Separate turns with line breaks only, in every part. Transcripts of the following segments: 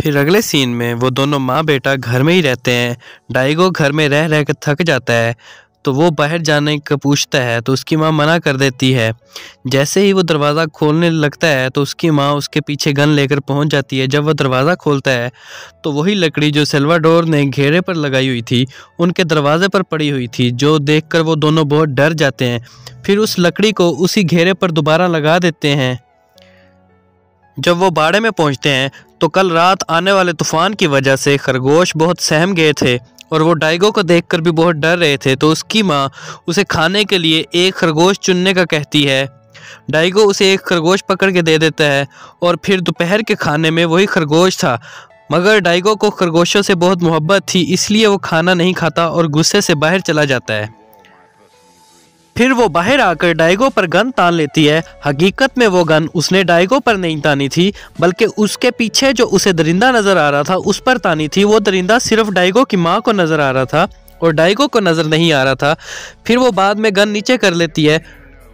फिर अगले सीन में वो दोनों माँ बेटा घर में ही रहते हैं। डाइगो घर में रह रह कर थक जाता है, तो वो बाहर जाने का पूछता है तो उसकी माँ मना कर देती है। जैसे ही वो दरवाज़ा खोलने लगता है तो उसकी माँ उसके पीछे गन लेकर पहुंच जाती है। जब वो दरवाज़ा खोलता है तो वही लकड़ी जो सल्वाडोर ने घेरे पर लगाई हुई थी उनके दरवाजे पर पड़ी हुई थी, जो देखकर वो दोनों बहुत डर जाते हैं। फिर उस लकड़ी को उसी घेरे पर दोबारा लगा देते हैं। जब वो बाड़े में पहुंचते हैं तो कल रात आने वाले तूफान की वजह से खरगोश बहुत सहम गए थे और वो डाइगो को देखकर भी बहुत डर रहे थे। तो उसकी माँ उसे खाने के लिए एक खरगोश चुनने का कहती है। डाइगो उसे एक खरगोश पकड़ के दे देता है और फिर दोपहर के खाने में वही खरगोश था। मगर डाइगो को खरगोशों से बहुत मोहब्बत थी, इसलिए वो खाना नहीं खाता और गुस्से से बाहर चला जाता है। फिर वो बाहर आकर डाइगो पर गन तान लेती है। हकीकत में वो गन उसने डाइगो पर नहीं तानी थी, बल्कि उसके पीछे जो उसे दरिंदा नज़र आ रहा था उस पर तानी थी। वो दरिंदा सिर्फ डाइगो की माँ को नज़र आ रहा था और डाइगो को नज़र नहीं आ रहा था। फिर वो बाद में गन नीचे कर लेती है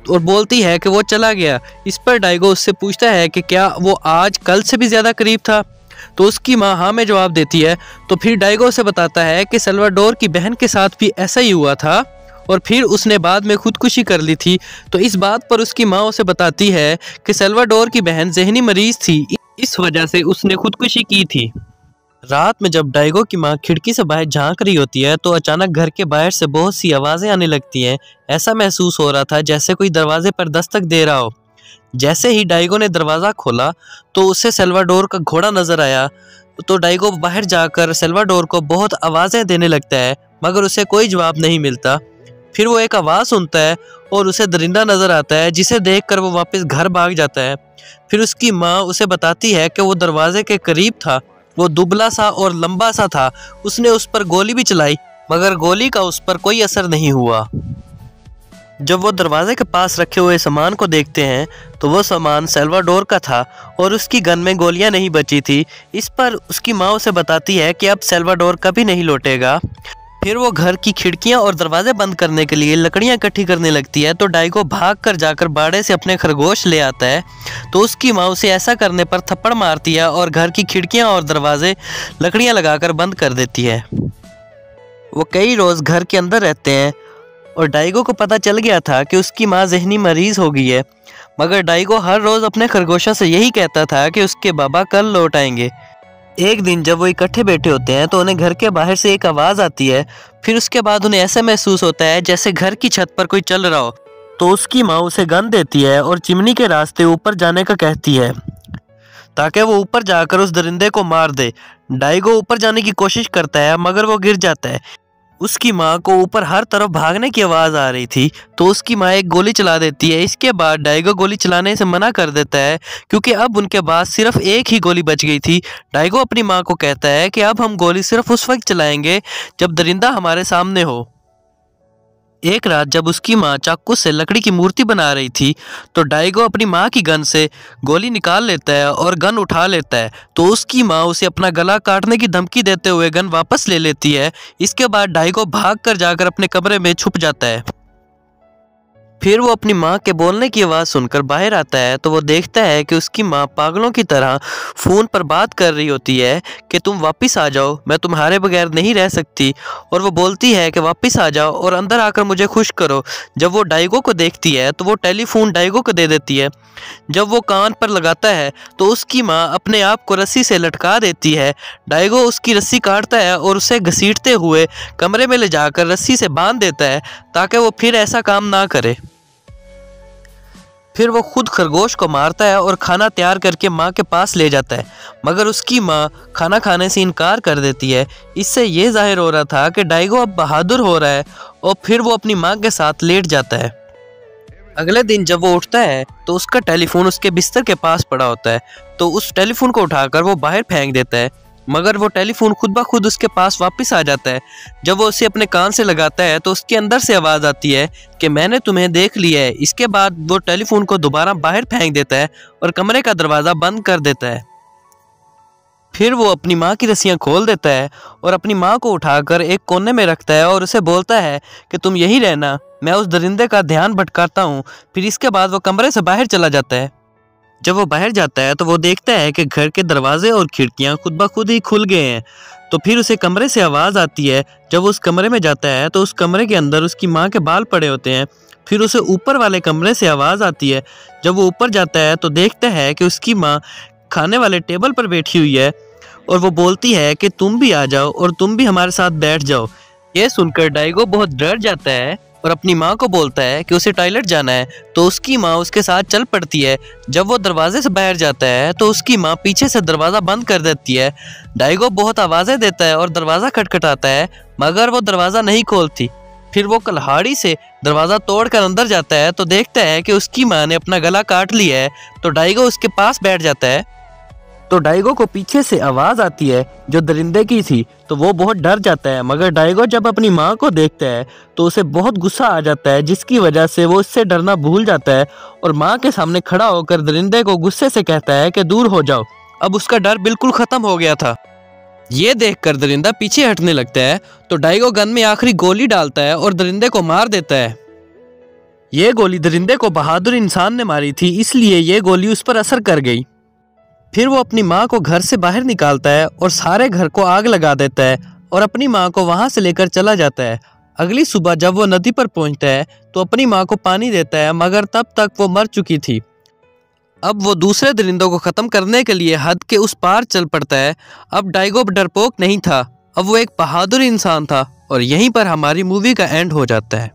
और बोलती है कि वो चला गया। इस पर डाइगो उससे पूछता है कि क्या वो आज कल से भी ज़्यादा करीब था, तो उसकी माँ हाँ में जवाब देती है। तो फिर डाइगो उसे बताता है कि सल्वाडोर की बहन के साथ भी ऐसा ही हुआ था और फिर उसने बाद में खुदकुशी कर ली थी। तो इस बात पर उसकी माँ उसे बताती है कि सल्वाडोर की बहन जहनी मरीज थी, इस वजह से उसने खुदकुशी की थी। रात में जब डाइगो की माँ खिड़की से बाहर झांक रही होती है तो अचानक घर के बाहर से बहुत सी आवाज़ें आने लगती हैं। ऐसा महसूस हो रहा था जैसे कोई दरवाजे पर दस्तक दे रहा हो। जैसे ही डाइगो ने दरवाज़ा खोला तो उसे सल्वाडोर का घोड़ा नज़र आया। तो डाइगो बाहर जाकर सल्वाडोर को बहुत आवाज़ें देने लगता है, मगर उसे कोई जवाब नहीं मिलता। फिर वो एक आवाज़ सुनता है और उसे दरिंदा नज़र आता है, जिसे देखकर वो वापस घर भाग जाता है। फिर उसकी माँ उसे बताती है कि वो दरवाजे के करीब था। वो दुबला सा और लंबा सा था। उसने उस पर गोली भी चलाई, मगर गोली का उस पर कोई असर नहीं हुआ। जब वो दरवाजे के पास रखे हुए सामान को देखते हैं तो वो सामान सल्वाडोर का था और उसकी गन में गोलियां नहीं बची थी। इस पर उसकी माँ उसे बताती है कि अब सल्वाडोर कभी नहीं लौटेगा। फिर वो घर की खिड़कियां और दरवाजे बंद करने के लिए लकड़ियां इकट्ठी करने लगती है। तो डाइगो भाग कर जाकर बाड़े से अपने खरगोश ले आता है। तो उसकी माँ उसे ऐसा करने पर थप्पड़ मारती है और घर की खिड़कियां और दरवाजे लकड़ियां लगाकर बंद कर देती है। वो कई रोज़ घर के अंदर रहते हैं और डाइगो को पता चल गया था कि उसकी माँ जहनी मरीज हो गई है। मगर डाइगो हर रोज़ अपने खरगोशों से यही कहता था कि उसके बाबा कल लौट आएंगे। एक दिन जब वो इकट्ठे बैठे होते हैं तो उन्हें घर के बाहर से एक आवाज़ आती है। फिर उसके बाद उन्हें ऐसा महसूस होता है जैसे घर की छत पर कोई चल रहा हो। तो उसकी माँ उसे गन देती है और चिमनी के रास्ते ऊपर जाने का कहती है ताकि वो ऊपर जाकर उस दरिंदे को मार दे। डाइगो ऊपर जाने की कोशिश करता है, मगर वो गिर जाता है। उसकी माँ को ऊपर हर तरफ भागने की आवाज़ आ रही थी, तो उसकी माँ एक गोली चला देती है। इसके बाद डाइगो गोली चलाने से मना कर देता है, क्योंकि अब उनके पास सिर्फ एक ही गोली बच गई थी। डाइगो अपनी माँ को कहता है कि अब हम गोली सिर्फ उस वक्त चलाएंगे जब दरिंदा हमारे सामने हो। एक रात जब उसकी माँ चाकू से लकड़ी की मूर्ति बना रही थी तो डाइगो अपनी माँ की गन से गोली निकाल लेता है और गन उठा लेता है। तो उसकी माँ उसे अपना गला काटने की धमकी देते हुए गन वापस ले लेती है। इसके बाद डाइगो भाग कर जाकर अपने कमरे में छुप जाता है। फिर वो अपनी माँ के बोलने की आवाज़ सुनकर बाहर आता है तो वो देखता है कि उसकी माँ पागलों की तरह फ़ोन पर बात कर रही होती है कि तुम वापस आ जाओ, मैं तुम्हारे बगैर नहीं रह सकती। और वो बोलती है कि वापस आ जाओ और अंदर आकर मुझे खुश करो। जब वो डाइगो को देखती है तो वो टेलीफोन डाइगो को दे देती है। जब वो कान पर लगाता है तो उसकी माँ अपने आप को रस्सी से लटका देती है। डाइगो उसकी रस्सी काटता है और उसे घसीटते हुए कमरे में ले जाकर रस्सी से बांध देता है ताकि वो फिर ऐसा काम ना करे। फिर वो खुद खरगोश को मारता है और खाना तैयार करके माँ के पास ले जाता है, मगर उसकी माँ खाना खाने से इनकार कर देती है। इससे ये जाहिर हो रहा था कि डाइगो अब बहादुर हो रहा है और फिर वो अपनी माँ के साथ लेट जाता है। अगले दिन जब वो उठता है तो उसका टेलीफोन उसके बिस्तर के पास पड़ा होता है। तो उस टेलीफोन को उठाकर वो बाहर फेंक देता है, मगर वो टेलीफोन खुद ब खुद उसके पास वापस आ जाता है। जब वो उसे अपने कान से लगाता है तो उसके अंदर से आवाज़ आती है कि मैंने तुम्हें देख लिया है। इसके बाद वो टेलीफोन को दोबारा बाहर फेंक देता है और कमरे का दरवाज़ा बंद कर देता है। फिर वो अपनी माँ की रस्सियाँ खोल देता है और अपनी माँ को उठाकर एक कोने में रखता है और उसे बोलता है कि तुम यही रहना, मैं उस दरिंदे का ध्यान भटकाता हूँ। फिर इसके बाद वो कमरे से बाहर चला जाता है। जब वो बाहर जाता है तो वो देखता है कि घर के दरवाजे और खिड़कियां खुद ब खुद ही खुल गए हैं। तो फिर उसे कमरे से आवाज़ आती है। जब वो उस कमरे में जाता है तो उस कमरे के अंदर उसकी माँ के बाल पड़े होते हैं। फिर उसे ऊपर वाले कमरे से आवाज़ आती है। जब वो ऊपर जाता है तो देखता है कि उसकी माँ खाने वाले टेबल पर बैठी हुई है और वो बोलती है कि तुम भी आ जाओ और तुम भी हमारे साथ बैठ जाओ। ये सुनकर डाइगो बहुत डर जाता है और अपनी माँ को बोलता है कि उसे टॉयलेट जाना है। तो उसकी माँ उसके साथ चल पड़ती है। जब वो दरवाजे से बाहर जाता है तो उसकी माँ पीछे से दरवाज़ा बंद कर देती है। डाइगो बहुत आवाज़ें देता है और दरवाज़ा खटखटाता है, मगर वो दरवाज़ा नहीं खोलती। फिर वो कुल्हाड़ी से दरवाज़ा तोड़कर अंदर जाता है तो देखता है कि उसकी माँ ने अपना गला काट लिया है। तो डाइगो उसके पास बैठ जाता है। तो डाइगो को पीछे से आवाज़ आती है जो दरिंदे की थी। तो वो बहुत डर जाता है, मगर डाइगो जब अपनी माँ को देखता है तो उसे बहुत गुस्सा आ जाता है, जिसकी वजह से वो इससे डरना भूल जाता है और माँ के सामने खड़ा होकर दरिंदे को गुस्से से कहता है कि दूर हो जाओ। अब उसका डर बिल्कुल ख़त्म हो गया था। ये देखकर दरिंदा पीछे हटने लगता है। तो डाइगो गन में आखिरी गोली डालता है और दरिंदे को मार देता है। ये गोली दरिंदे को बहादुर इंसान ने मारी थी, इसलिए ये गोली उस पर असर कर गई। फिर वो अपनी माँ को घर से बाहर निकालता है और सारे घर को आग लगा देता है और अपनी माँ को वहाँ से लेकर चला जाता है। अगली सुबह जब वो नदी पर पहुँचता है तो अपनी माँ को पानी देता है, मगर तब तक वो मर चुकी थी। अब वो दूसरे दरिंदों को ख़त्म करने के लिए हद के उस पार चल पड़ता है। अब डाइगो डरपोक नहीं था, अब वो एक बहादुर इंसान था। और यहीं पर हमारी मूवी का एंड हो जाता है।